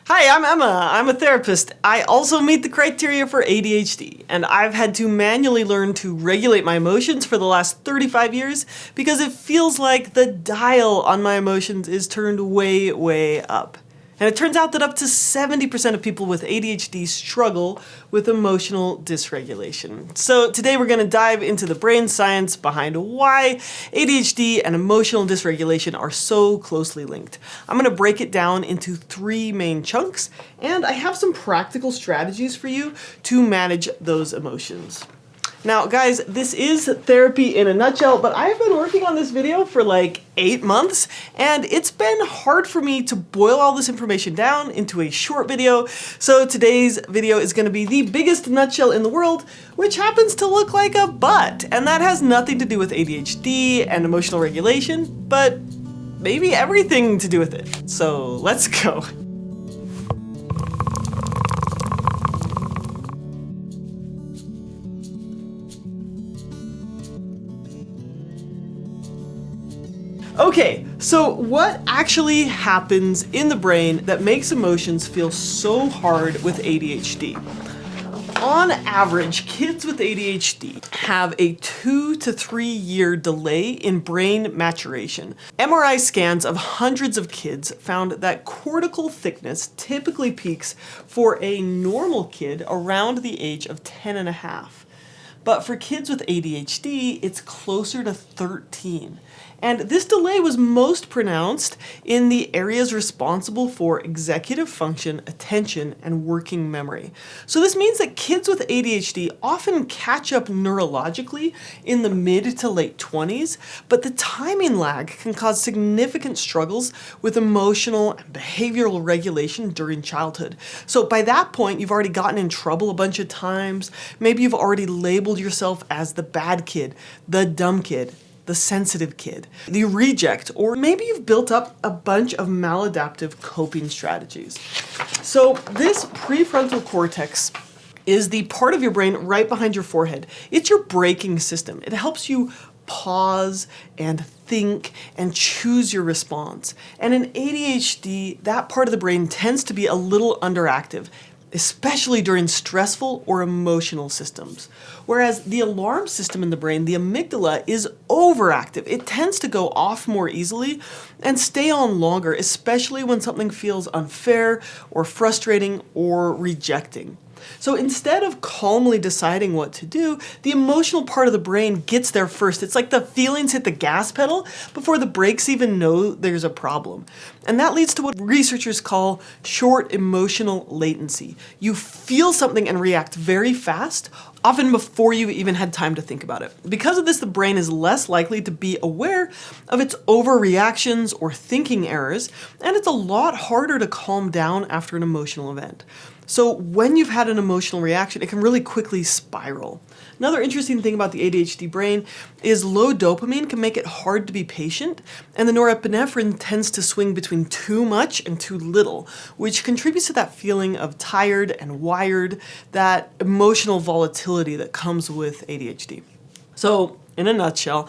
Hi, I'm Emma. I'm a therapist. I also meet the criteria for ADHD, and I've had to manually learn to regulate my emotions for the last 35 years because it feels like the dial on my emotions is turned way, way up. And it turns out that up to 70% of people with ADHD struggle with emotional dysregulation. So today we're going to dive into the brain science behind why ADHD and emotional dysregulation are so closely linked. I'm going to break it down into 3 main chunks, and I have some practical strategies for you to manage those emotions. Now, guys, this is therapy in a nutshell, but I've been working on this video for like 8 months, and it's been hard for me to boil all this information down into a short video. So today's video is going to be the biggest nutshell in the world, which happens to look like a butt. And that has nothing to do with ADHD and emotional regulation, but maybe everything to do with it. So let's go. Okay, so what actually happens in the brain that makes emotions feel so hard with ADHD? On average, kids with ADHD have a 2 to 3 year delay in brain maturation. MRI scans of hundreds of kids found that cortical thickness typically peaks for a normal kid around the age of 10 and a half. But for kids with ADHD, it's closer to 13. And this delay was most pronounced in the areas responsible for executive function, attention, and working memory. So this means that kids with ADHD often catch up neurologically in the mid to late 20s, but the timing lag can cause significant struggles with emotional and behavioral regulation during childhood. So by that point, you've already gotten in trouble a bunch of times. Maybe you've already labeled yourself as the bad kid, the dumb kid, the sensitive kid, the reject, or maybe you've built up a bunch of maladaptive coping strategies. So this prefrontal cortex is the part of your brain right behind your forehead. It's your braking system. It helps you pause and think and choose your response. And in ADHD, that part of the brain tends to be a little underactive, especially during stressful or emotional systems. Whereas the alarm system in the brain, the amygdala, is overactive. It tends to go off more easily and stay on longer, especially when something feels unfair or frustrating or rejecting. So instead of calmly deciding what to do, the emotional part of the brain gets there first. It's like the feelings hit the gas pedal before the brakes even know there's a problem. And that leads to what researchers call short emotional latency. You feel something and react very fast, often before you even had time to think about it. Because of this, the brain is less likely to be aware of its overreactions or thinking errors, and it's a lot harder to calm down after an emotional event. So when you've had an emotional reaction, it can really quickly spiral. Another interesting thing about the ADHD brain is low dopamine can make it hard to be patient, and the norepinephrine tends to swing between too much and too little, which contributes to that feeling of tired and wired, that emotional volatility that comes with ADHD. So, in a nutshell,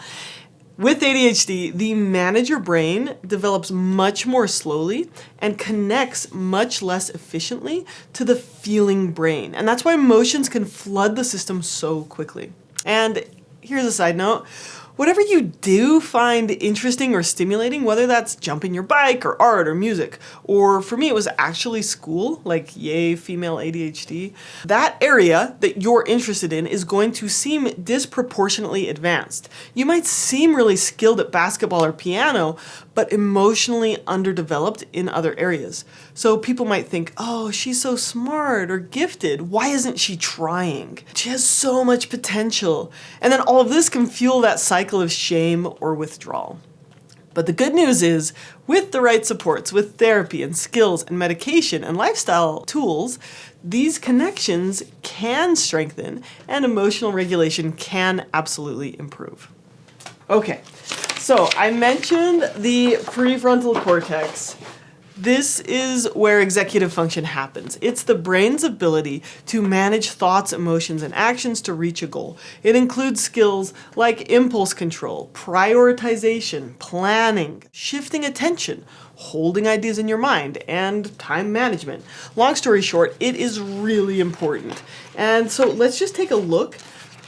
with ADHD, the manager brain develops much more slowly and connects much less efficiently to the feeling brain. And that's why emotions can flood the system so quickly. And here's a side note. Whatever you do find interesting or stimulating, whether that's jumping your bike or art or music, or for me it was actually school, like yay, female ADHD, that area that you're interested in is going to seem disproportionately advanced. You might seem really skilled at basketball or piano, but emotionally underdeveloped in other areas. So people might think, oh, she's so smart or gifted. Why isn't she trying? She has so much potential. And then all of this can fuel that cycle of shame or withdrawal. But the good news is, with the right supports, with therapy and skills and medication and lifestyle tools, these connections can strengthen and emotional regulation can absolutely improve. Okay, so I mentioned the prefrontal cortex. This is where executive function happens. It's the brain's ability to manage thoughts, emotions, and actions to reach a goal. It includes skills like impulse control, prioritization, planning, shifting attention, holding ideas in your mind, and time management. Long story short, it is really important. And so let's just take a look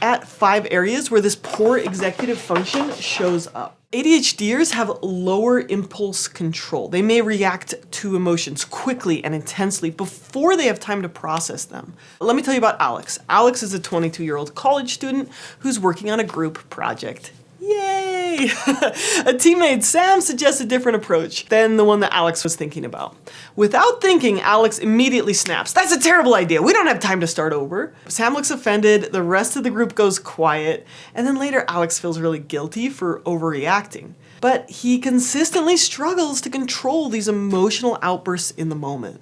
at 5 areas where this poor executive function shows up. ADHDers have lower impulse control. They may react to emotions quickly and intensely before they have time to process them. Let me tell you about Alex. Alex is a 22-year-old college student who's working on a group project. Yay! A teammate, Sam, suggests a different approach than the one that Alex was thinking about. Without thinking, Alex immediately snaps. That's a terrible idea. We don't have time to start over. Sam looks offended, the rest of the group goes quiet, and then later Alex feels really guilty for overreacting. But he consistently struggles to control these emotional outbursts in the moment.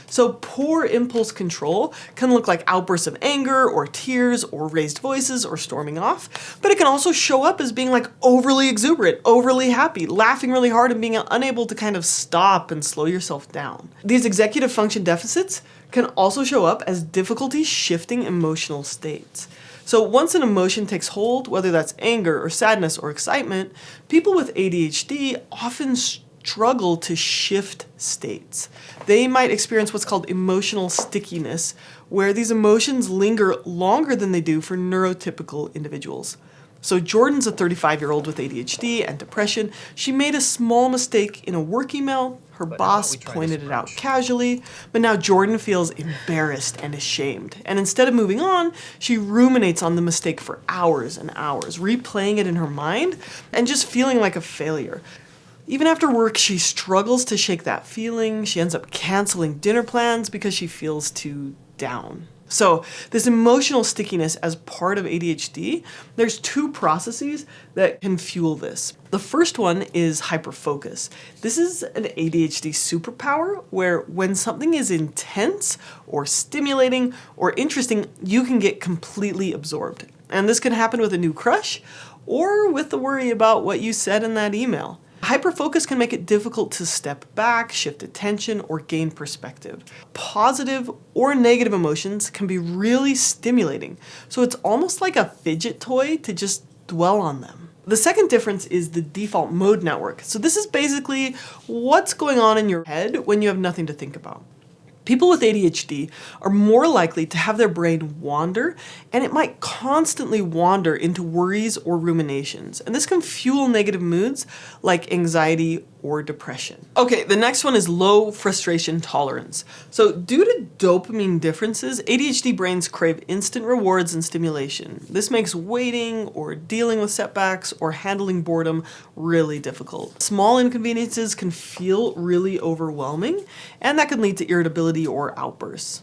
So poor impulse control can look like outbursts of anger or tears or raised voices or storming off, but it can also show up as being like overly exuberant, overly happy, laughing really hard and being unable to kind of stop and slow yourself down. These executive function deficits can also show up as difficulty shifting emotional states. So once an emotion takes hold, whether that's anger or sadness or excitement, people with ADHD often struggle to shift states. They might experience what's called emotional stickiness, where these emotions linger longer than they do for neurotypical individuals. So Jordan's a 35-year-old with ADHD and depression. She made a small mistake in a work email. Her boss pointed it out casually, but now Jordan feels embarrassed and ashamed. And instead of moving on, she ruminates on the mistake for hours and hours, replaying it in her mind and just feeling like a failure. Even after work, she struggles to shake that feeling. She ends up canceling dinner plans because she feels too down. So this emotional stickiness as part of ADHD, there's 2 processes that can fuel this. The first one is hyperfocus. This is an ADHD superpower where when something is intense or stimulating or interesting, you can get completely absorbed. And this can happen with a new crush or with the worry about what you said in that email. Hyperfocus can make it difficult to step back, shift attention, or gain perspective. Positive or negative emotions can be really stimulating, so it's almost like a fidget toy to just dwell on them. The second difference is the default mode network. So this is basically what's going on in your head when you have nothing to think about. People with ADHD are more likely to have their brain wander, and it might constantly wander into worries or ruminations. And this can fuel negative moods like anxiety or depression. Okay, the next one is low frustration tolerance. So due to dopamine differences, ADHD brains crave instant rewards and stimulation. This makes waiting or dealing with setbacks or handling boredom really difficult. Small inconveniences can feel really overwhelming, and that can lead to irritability or outbursts.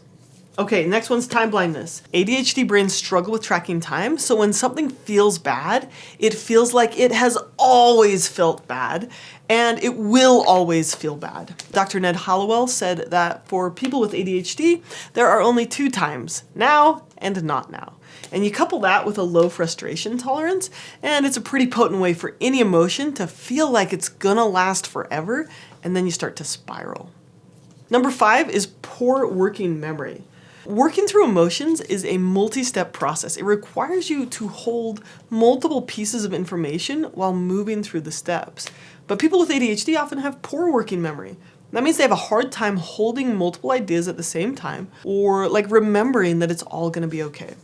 Okay, next one's time blindness. ADHD brains struggle with tracking time, so when something feels bad, it feels like it has always felt bad, and it will always feel bad. Dr. Ned Hallowell said that for people with ADHD, there are only 2 times, now and not now. And you couple that with a low frustration tolerance, and it's a pretty potent way for any emotion to feel like it's gonna last forever, and then you start to spiral. Number 5 is poor working memory. Working through emotions is a multi-step process. It requires you to hold multiple pieces of information while moving through the steps. But people with ADHD often have poor working memory. That means they have a hard time holding multiple ideas at the same time, or like remembering that it's all gonna be okay.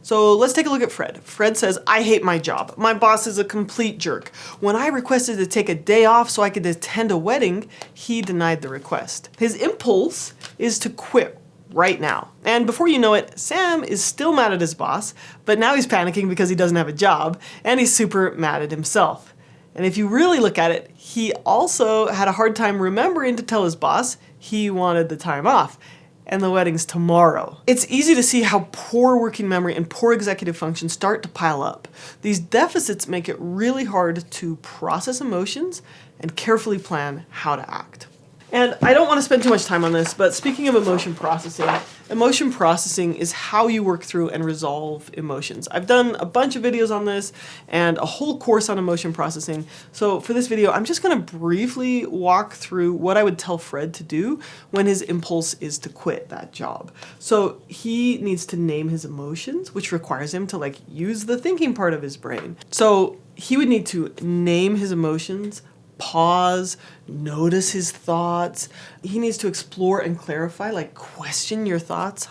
So let's take a look at Fred. Fred says, I hate my job. My boss is a complete jerk. When I requested to take a day off so I could attend a wedding, he denied the request. His impulse is to quit right now. And before you know it, Sam is still mad at his boss, but now he's panicking because he doesn't have a job, and he's super mad at himself. And if you really look at it, he also had a hard time remembering to tell his boss he wanted the time off. And the wedding's tomorrow. It's easy to see how poor working memory and poor executive function start to pile up. These deficits make it really hard to process emotions and carefully plan how to act. And I don't want to spend too much time on this, but speaking of emotion processing is how you work through and resolve emotions. I've done a bunch of videos on this and a whole course on emotion processing. So for this video, I'm just going to briefly walk through what I would tell Fred to do when his impulse is to quit that job. So he needs to name his emotions, which requires him to use the thinking part of his brain. So he would need to name his emotions, pause, notice his thoughts. He needs to explore and clarify, like question your thoughts.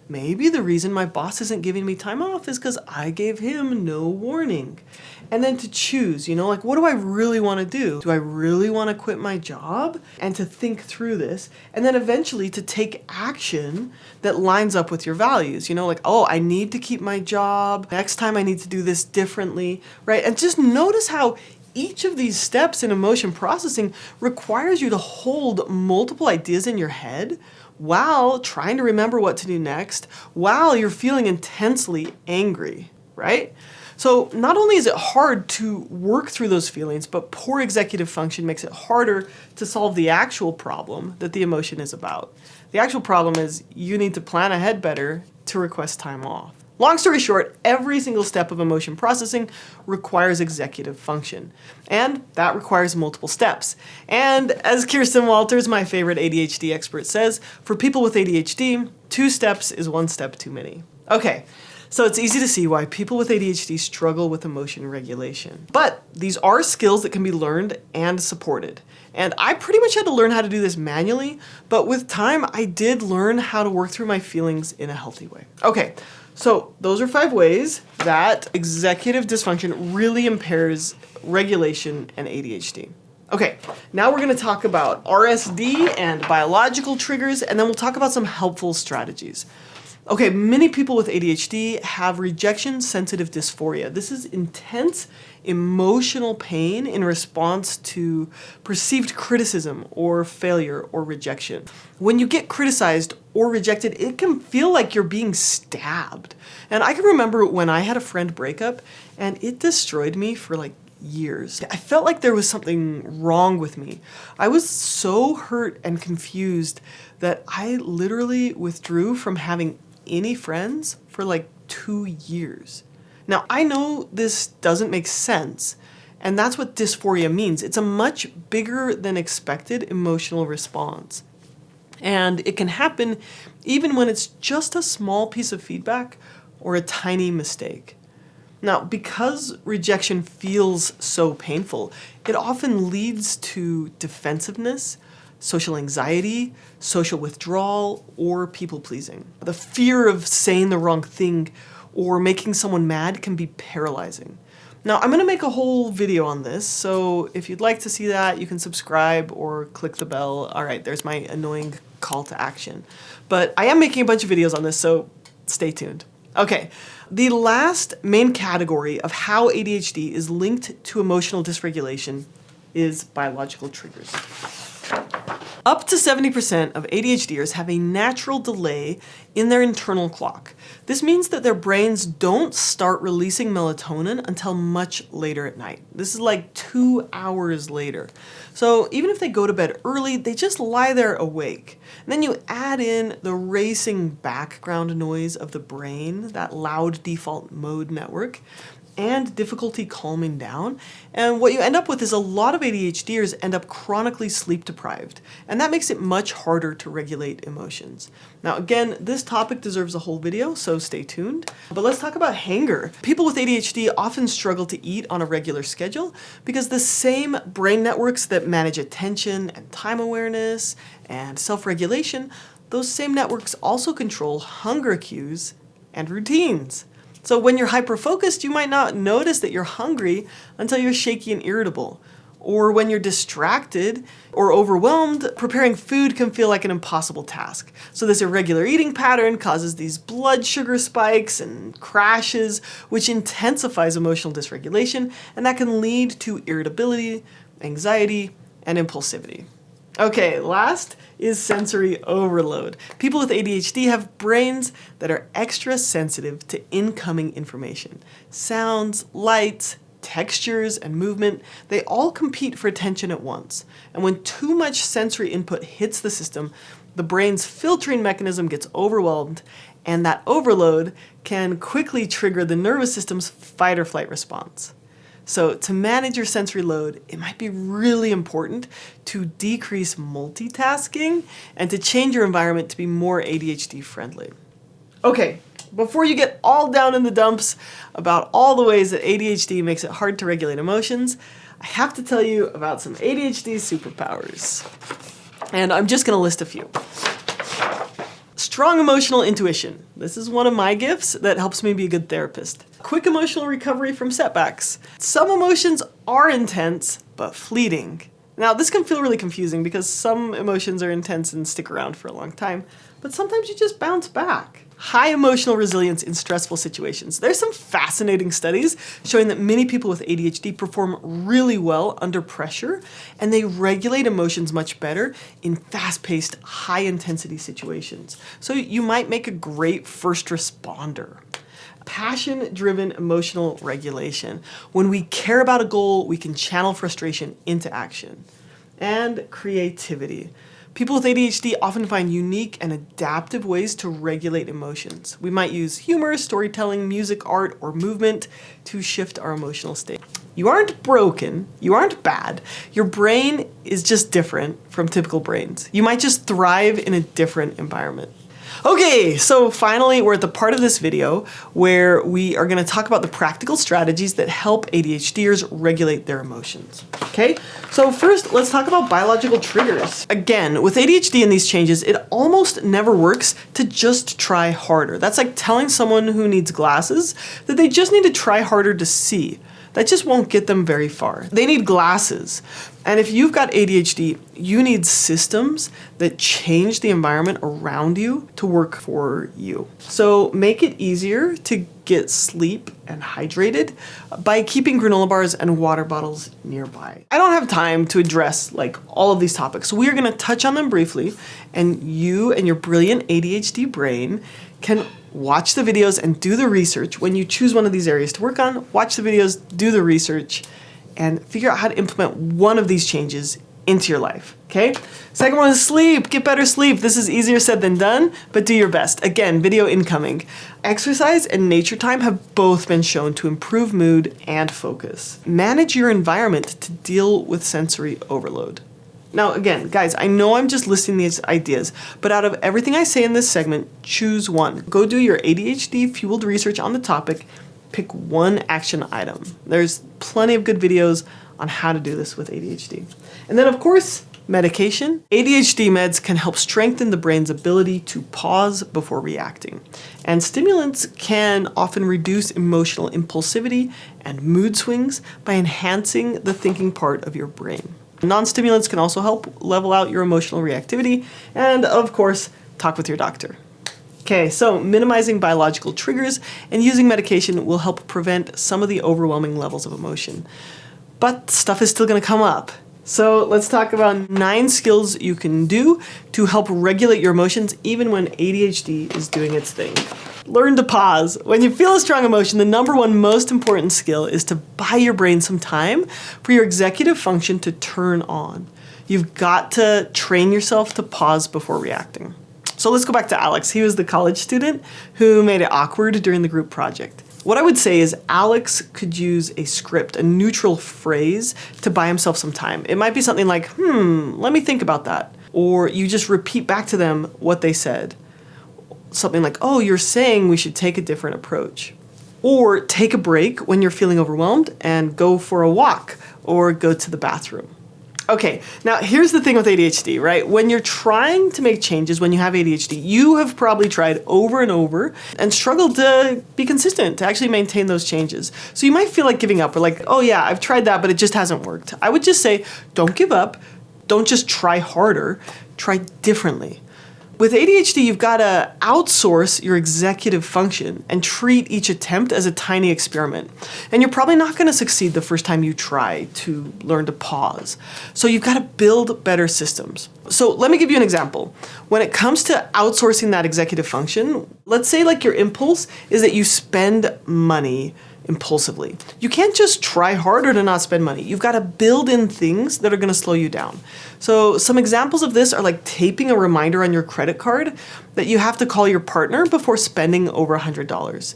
Maybe the reason my boss isn't giving me time off is because I gave him no warning. And then to choose, like, what do I really want to do? Do I really want to quit my job? And to think through this, and then eventually to take action that lines up with your values. Like, oh, I need to keep my job. Next time I need to do this differently, right? And just notice how each of these steps in emotion processing requires you to hold multiple ideas in your head while trying to remember what to do next, while you're feeling intensely angry, right? So not only is it hard to work through those feelings, but poor executive function makes it harder to solve the actual problem that the emotion is about. The actual problem is you need to plan ahead better to request time off. Long story short, every single step of emotion processing requires executive function, and that requires multiple steps. And as Kirsten Walters, my favorite ADHD expert, says, for people with ADHD, 2 steps is 1 step too many. Okay, so it's easy to see why people with ADHD struggle with emotion regulation. But these are skills that can be learned and supported. And I pretty much had to learn how to do this manually, but with time, I did learn how to work through my feelings in a healthy way. Okay. So those are 5 ways that executive dysfunction really impairs regulation and ADHD. Okay, now we're going to talk about RSD and biological triggers, and then we'll talk about some helpful strategies. Okay, many people with ADHD have rejection-sensitive dysphoria. This is intense emotional pain in response to perceived criticism or failure or rejection. When you get criticized or rejected, it can feel like you're being stabbed. And I can remember when I had a friend breakup, and it destroyed me for like years. I felt like there was something wrong with me. I was so hurt and confused that I literally withdrew from having any friends for like 2 years. Now, I know this doesn't make sense, and that's what dysphoria means. It's a much bigger than expected emotional response. And it can happen even when it's just a small piece of feedback or a tiny mistake. Now, because rejection feels so painful, it often leads to defensiveness, social anxiety, social withdrawal, or people-pleasing. The fear of saying the wrong thing or making someone mad can be paralyzing. Now, I'm going to make a whole video on this, so if you'd like to see that, you can subscribe or click the bell. All right, there's my annoying call to action. But I am making a bunch of videos on this, so stay tuned. Okay, the last main category of how ADHD is linked to emotional dysregulation is biological triggers. Up to 70% of ADHDers have a natural delay in their internal clock. This means that their brains don't start releasing melatonin until much later at night. This is like 2 hours later. So even if they go to bed early, they just lie there awake. And then you add in the racing background noise of the brain, that loud default mode network, and difficulty calming down. And what you end up with is a lot of ADHDers end up chronically sleep deprived. And that makes it much harder to regulate emotions. Now again, this topic deserves a whole video, so stay tuned. But let's talk about hunger. People with ADHD often struggle to eat on a regular schedule because the same brain networks that manage attention and time awareness and self-regulation, those same networks also control hunger cues and routines. So when you're hyperfocused, you might not notice that you're hungry until you're shaky and irritable. Or when you're distracted or overwhelmed, preparing food can feel like an impossible task. So this irregular eating pattern causes these blood sugar spikes and crashes, which intensifies emotional dysregulation, and that can lead to irritability, anxiety, and impulsivity. Okay, last is sensory overload. People with ADHD have brains that are extra sensitive to incoming information. Sounds, lights, textures, and movement, they all compete for attention at once. And when too much sensory input hits the system, the brain's filtering mechanism gets overwhelmed, and that overload can quickly trigger the nervous system's fight or flight response. So to manage your sensory load, it might be really important to decrease multitasking and to change your environment to be more ADHD friendly. Okay, before you get all down in the dumps about all the ways that ADHD makes it hard to regulate emotions, I have to tell you about some ADHD superpowers. And I'm just going to list a few. Strong emotional intuition. This is one of my gifts that helps me be a good therapist. Quick emotional recovery from setbacks. Some emotions are intense, but fleeting. Now, this can feel really confusing because some emotions are intense and stick around for a long time, but sometimes you just bounce back. High emotional resilience in stressful situations. There's some fascinating studies showing that many people with ADHD perform really well under pressure, and they regulate emotions much better in fast-paced, high-intensity situations. So you might make a great first responder. Passion-driven emotional regulation. When we care about a goal, we can channel frustration into action. And creativity. People with ADHD often find unique and adaptive ways to regulate emotions. We might use humor, storytelling, music, art, or movement to shift our emotional state. You aren't broken, you aren't bad. Your brain is just different from typical brains. You might just thrive in a different environment. Okay, so finally we're at the part of this video where we are going to talk about the practical strategies that help ADHDers regulate their emotions. Okay, so first let's talk about biological triggers. Again, with ADHD and these changes, it almost never works to just try harder. That's like telling someone who needs glasses that they just need to try harder to see. That just won't get them very far. They need glasses. And if you've got ADHD, you need systems that change the environment around you to work for you. So make it easier to get sleep and hydrated by keeping granola bars and water bottles nearby. I don't have time to address like all of these topics, so we are gonna touch on them briefly, and you and your brilliant ADHD brain can watch the videos and do the research. When you choose one of these areas to work on, watch the videos, do the research, and figure out how to implement one of these changes into your life, okay? Second one is sleep. Get better sleep. This is easier said than done, but do your best. Again, video incoming. Exercise and nature time have both been shown to improve mood and focus. Manage your environment to deal with sensory overload. Now, again, guys, I know I'm just listing these ideas, but out of everything I say in this segment, choose one. Go do your ADHD-fueled research on the topic, pick one action item. There's plenty of good videos on how to do this with ADHD. And then, of course, medication. ADHD meds can help strengthen the brain's ability to pause before reacting. And stimulants can often reduce emotional impulsivity and mood swings by enhancing the thinking part of your brain. Non-stimulants can also help level out your emotional reactivity, and of course, talk with your doctor. Okay, so minimizing biological triggers and using medication will help prevent some of the overwhelming levels of emotion. But stuff is still gonna come up. So let's talk about 9 skills you can do to help regulate your emotions even when ADHD is doing its thing. Learn to pause. When you feel a strong emotion, the number one most important skill is to buy your brain some time for your executive function to turn on. You've got to train yourself to pause before reacting. So let's go back to Alex. He was the college student who made it awkward during the group project. What I would say is Alex could use a script, a neutral phrase to buy himself some time. It might be something like, let me think about that. Or you just repeat back to them what they said. Something like, oh, you're saying we should take a different approach. Or take a break when you're feeling overwhelmed and go for a walk or go to the bathroom. Okay, now here's the thing with ADHD, right? When you're trying to make changes, when you have ADHD, you have probably tried over and over and struggled to be consistent, to actually maintain those changes. So you might feel like giving up or like, oh yeah, I've tried that, but it just hasn't worked. I would just say, don't give up. Don't just try harder, try differently. With ADHD, you've got to outsource your executive function and treat each attempt as a tiny experiment. And you're probably not going to succeed the first time you try to learn to pause. So you've got to build better systems. So let me give you an example. When it comes to outsourcing that executive function, let's say like your impulse is that you spend money impulsively. You can't just try harder to not spend money. You've got to build in things that are going to slow you down. So some examples of this are like taping a reminder on your credit card that you have to call your partner before spending over $100.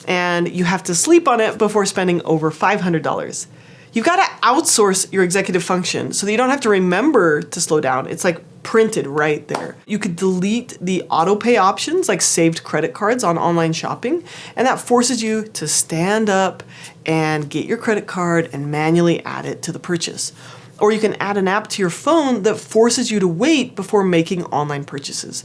And you have to sleep on it before spending over $500. You've got to outsource your executive function so that you don't have to remember to slow down. It's like printed right there. You could delete the auto pay options like saved credit cards on online shopping, and that forces you to stand up and get your credit card and manually add it to the purchase. Or you can add an app to your phone that forces you to wait before making online purchases.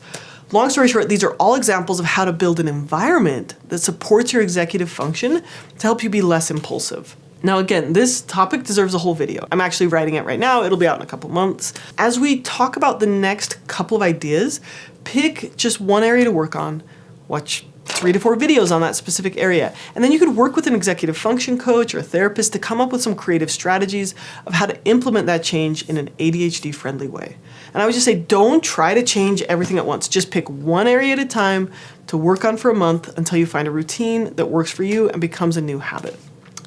Long story short, these are all examples of how to build an environment that supports your executive function to help you be less impulsive. Now again, this topic deserves a whole video. I'm actually writing it right now. It'll be out in a couple months. As we talk about the next couple of ideas, pick just one area to work on, watch 3 to 4 videos on that specific area. And then you could work with an executive function coach or a therapist to come up with some creative strategies of how to implement that change in an ADHD-friendly way. And I would just say, don't try to change everything at once. Just pick one area at a time to work on for a month until you find a routine that works for you and becomes a new habit.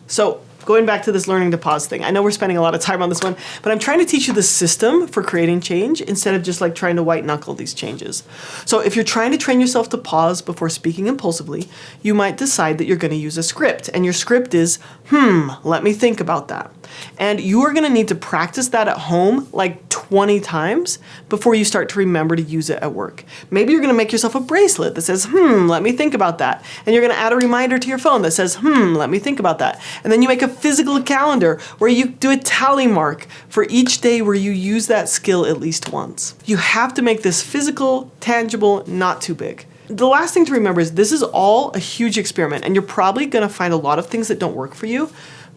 So, going back to this learning to pause thing, I know we're spending a lot of time on this one, but I'm trying to teach you the system for creating change instead of just like trying to white knuckle these changes. So if you're trying to train yourself to pause before speaking impulsively, you might decide that you're going to use a script, and your script is, let me think about that. And you are going to need to practice that at home like 20 times before you start to remember to use it at work. Maybe you're going to make yourself a bracelet that says, let me think about that. And you're going to add a reminder to your phone that says, let me think about that. And then you make a physical calendar where you do a tally mark for each day where you use that skill at least once. You have to make this physical, tangible, not too big. The last thing to remember is this is all a huge experiment, and you're probably going to find a lot of things that don't work for you.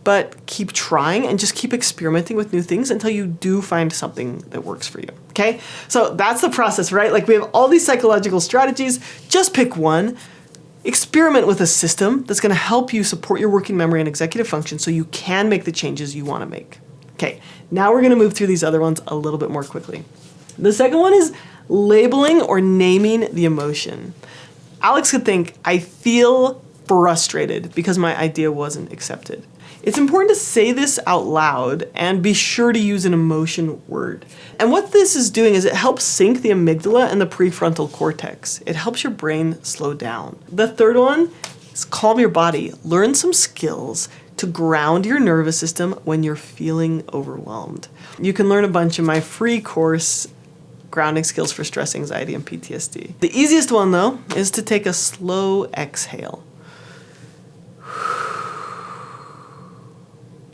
But keep trying and just keep experimenting with new things until you do find something that works for you, okay? So that's the process, right? Like we have all these psychological strategies, just pick one, experiment with a system that's gonna help you support your working memory and executive function so you can make the changes you wanna make. Okay, now we're gonna move through these other ones a little bit more quickly. The second one is labeling or naming the emotion. Alex could think, I feel frustrated because my idea wasn't accepted. It's important to say this out loud and be sure to use an emotion word. And what this is doing is it helps sync the amygdala and the prefrontal cortex. It helps your brain slow down. The third one is calm your body. Learn some skills to ground your nervous system when you're feeling overwhelmed. You can learn a bunch in my free course, Grounding Skills for Stress, Anxiety, and PTSD. The easiest one, though, is to take a slow exhale.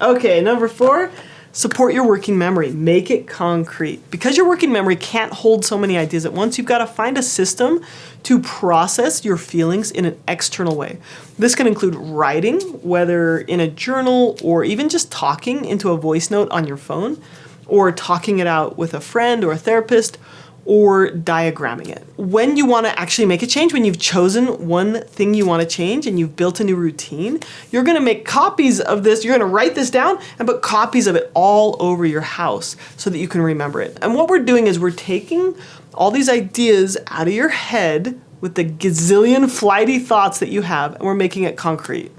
Okay, number 4, support your working memory. Make it concrete. Because your working memory can't hold so many ideas at once, you've got to find a system to process your feelings in an external way. This can include writing, whether in a journal or even just talking into a voice note on your phone, or talking it out with a friend or a therapist, or diagramming it. When you want to actually make a change, when you've chosen one thing you want to change and you've built a new routine, you're going to make copies of this. You're going to write this down and put copies of it all over your house so that you can remember it. And what we're doing is we're taking all these ideas out of your head with the gazillion flighty thoughts that you have, and we're making it concrete.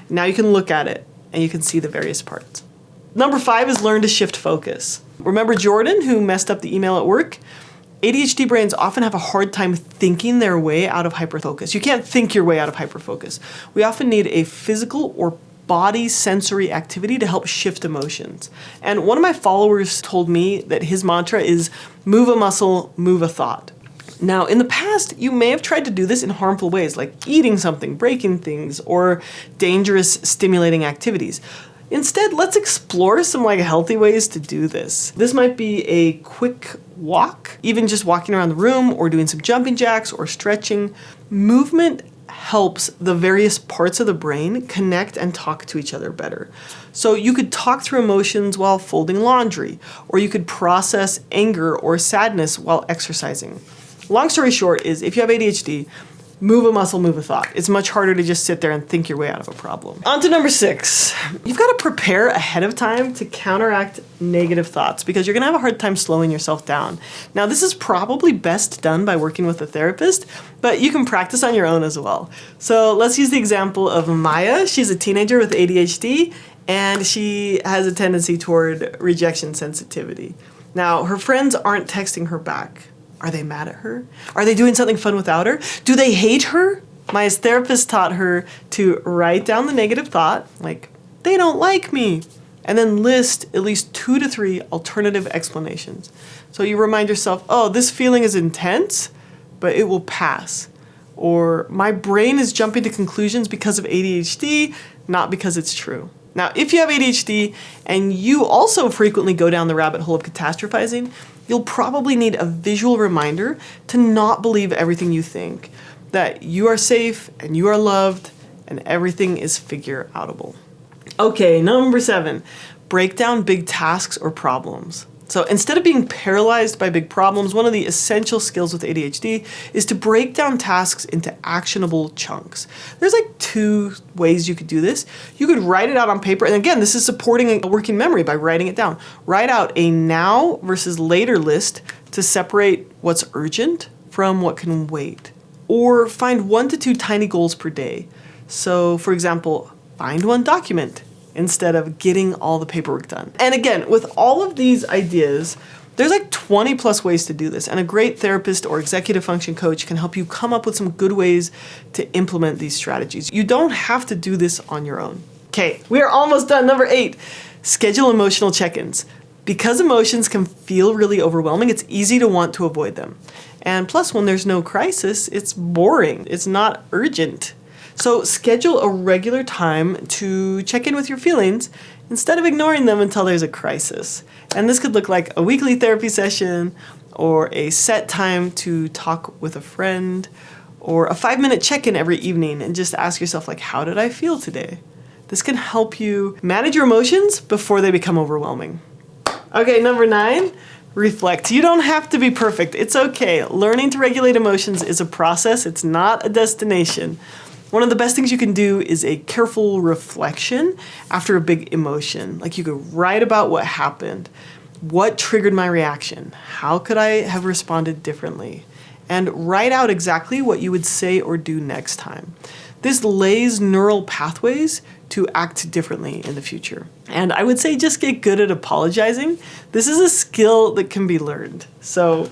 Now you can look at it and you can see the various parts. Number 5 is learn to shift focus. Remember Jordan, who messed up the email at work? ADHD brains often have a hard time thinking their way out of hyperfocus. You can't think your way out of hyperfocus. We often need a physical or body sensory activity to help shift emotions. And one of my followers told me that his mantra is move a muscle, move a thought. Now, in the past, you may have tried to do this in harmful ways, like eating something, breaking things, or dangerous stimulating activities. Instead, let's explore some healthy ways to do this. This might be a quick walk, even just walking around the room or doing some jumping jacks or stretching. Movement helps the various parts of the brain connect and talk to each other better. So you could talk through emotions while folding laundry, or you could process anger or sadness while exercising. Long story short is if you have ADHD, move a muscle, move a thought. It's much harder to just sit there and think your way out of a problem. On to number 6. You've got to prepare ahead of time to counteract negative thoughts because you're going to have a hard time slowing yourself down. Now, this is probably best done by working with a therapist, but you can practice on your own as well. So let's use the example of Maya. She's a teenager with ADHD, and she has a tendency toward rejection sensitivity. Now, her friends aren't texting her back. Are they mad at her? Are they doing something fun without her? Do they hate her? Maya's therapist taught her to write down the negative thought, like, they don't like me, and then list at least 2 to 3 alternative explanations. So you remind yourself, oh, this feeling is intense, but it will pass. Or my brain is jumping to conclusions because of ADHD, not because it's true. Now, if you have ADHD and you also frequently go down the rabbit hole of catastrophizing, you'll probably need a visual reminder to not believe everything you think, that you are safe and you are loved and everything is figure-outable. Okay, number 7, break down big tasks or problems. So instead of being paralyzed by big problems, one of the essential skills with ADHD is to break down tasks into actionable chunks. There's like 2 ways you could do this. You could write it out on paper, and again, this is supporting a working memory by writing it down. Write out a now versus later list to separate what's urgent from what can wait. Or find 1 to 2 tiny goals per day. So for example, find 1 document instead of getting all the paperwork done. And again, with all of these ideas, there's like 20 plus ways to do this, and a great therapist or executive function coach can help you come up with some good ways to implement these strategies. You don't have to do this on your own. Okay, we are almost done. Number 8, schedule emotional check-ins. Because emotions can feel really overwhelming, it's easy to want to avoid them. And plus, when there's no crisis, it's boring. It's not urgent. So schedule a regular time to check in with your feelings instead of ignoring them until there's a crisis. And this could look like a weekly therapy session, or a set time to talk with a friend, or a 5-minute check-in every evening and just ask yourself, like, how did I feel today? This can help you manage your emotions before they become overwhelming. Okay, number 9, reflect. You don't have to be perfect. It's okay. Learning to regulate emotions is a process. It's not a destination. One of the best things you can do is a careful reflection after a big emotion. Like, you could write about what happened. What triggered my reaction? How could I have responded differently? And write out exactly what you would say or do next time. This lays neural pathways to act differently in the future. And I would say just get good at apologizing. This is a skill that can be learned. So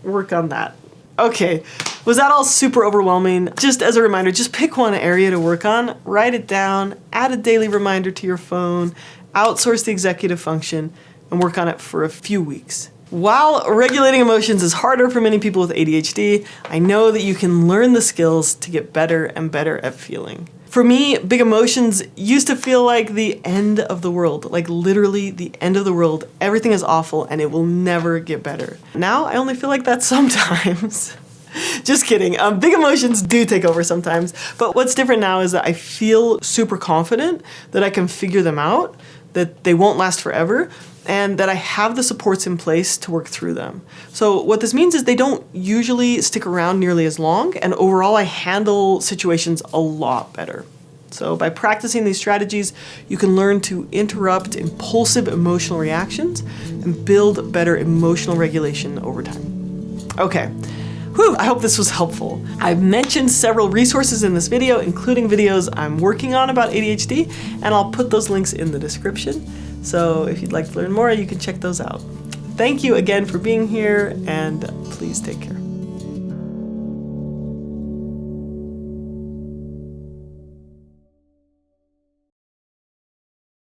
work on that. Okay, was that all super overwhelming? Just as a reminder, just pick one area to work on, write it down, add a daily reminder to your phone, outsource the executive function, and work on it for a few weeks. While regulating emotions is harder for many people with ADHD, I know that you can learn the skills to get better and better at feeling. For me, big emotions used to feel like the end of the world, like literally the end of the world. Everything is awful and it will never get better. Now I only feel like that sometimes. Just kidding. Big emotions do take over sometimes, but what's different now is that I feel super confident that I can figure them out, that they won't last forever, and that I have the supports in place to work through them. So what this means is they don't usually stick around nearly as long, and overall I handle situations a lot better. So by practicing these strategies, you can learn to interrupt impulsive emotional reactions and build better emotional regulation over time. Okay. Whew, I hope this was helpful. I've mentioned several resources in this video, including videos I'm working on about ADHD, and I'll put those links in the description. So if you'd like to learn more, you can check those out. Thank you again for being here, and please take care.